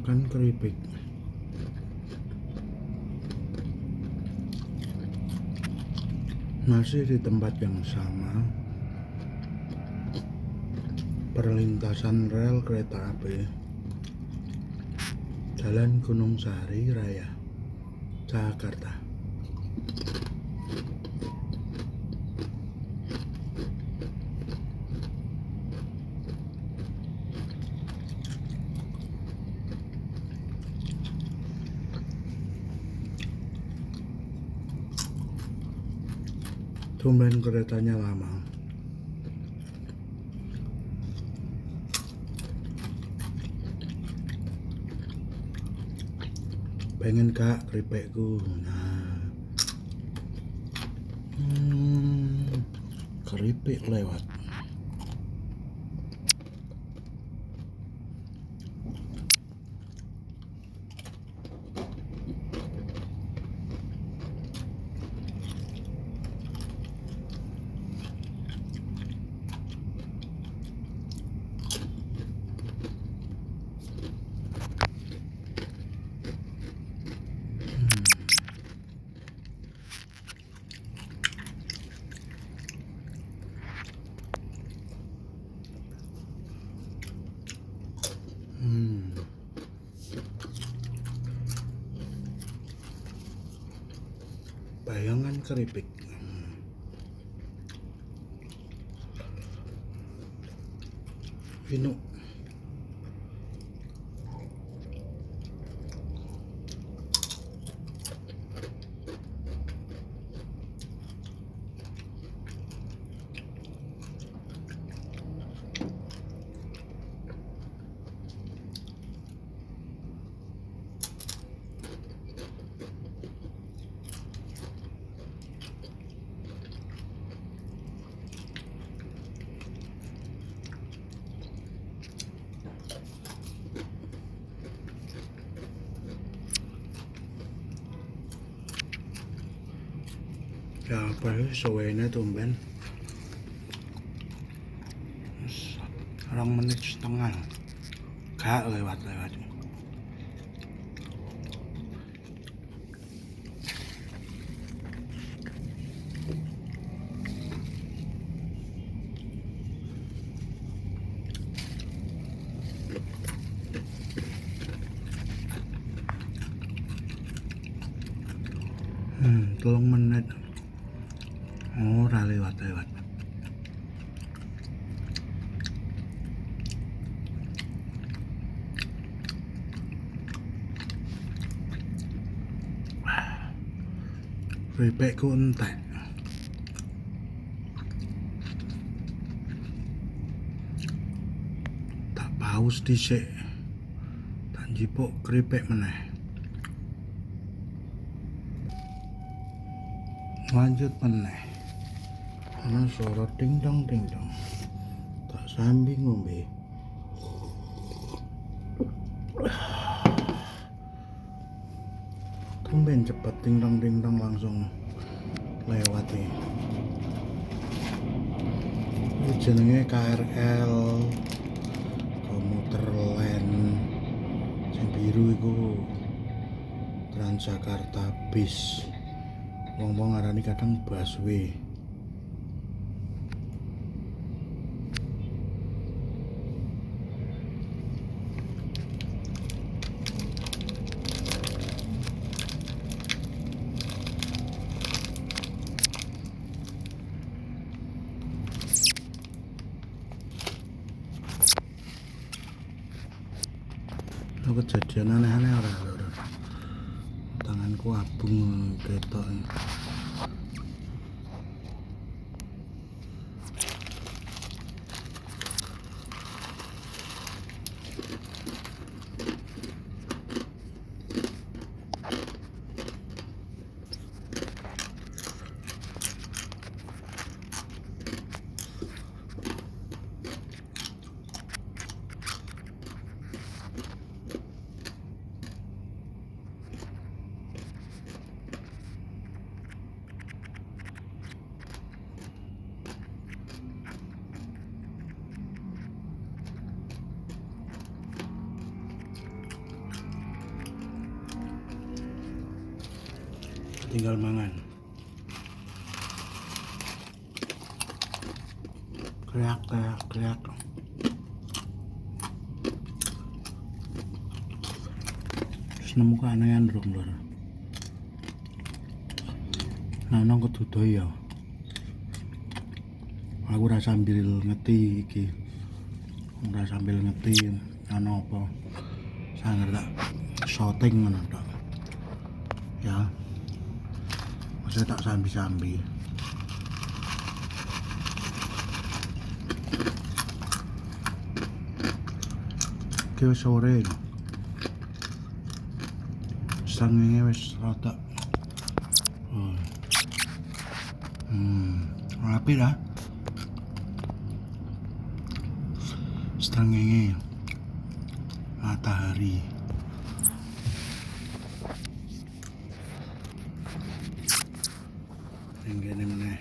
makan keripik. Masih di tempat yang sama, perlintasan rel kereta api Jalan Gunung Sahari Raya, Jakarta. Tumben keretanya lama. Pengen kak keripikku. Nah, keripik lewat. Bayangan keripik. Vino. Ya apa sih suwene tumben 2 menit setengah gak lewat. Tolong menit. Oh, ora lewat. Keripikku entek. Tak paus dhisik. Tak njipuk keripik meneh. Lanjut meneh. Ana suara ting dong. Tak sambi ngombe. Tumben cepet ting dong langsung lewat nih. Ini jenenge KRL komuter line sing biru iku Transjakarta bis. Wong-wong ngarani kadang busway. Kejadian aneh-aneh ora. Tanganku abung ketok. tinggal mangan. Kriak kriak kriak. Terus nemu keanehan dong lor. Nah nang kedudo ya. Aku ora sambil ngeti iki. Ora sambil ngeti ana apa. Sangar tak shooting ngono tok. Ya. Masa tak sambi-sambi. Iki wis sore. Sangenge wis rada. Rapi lah. Srengenge matahari. Yang gini meneh.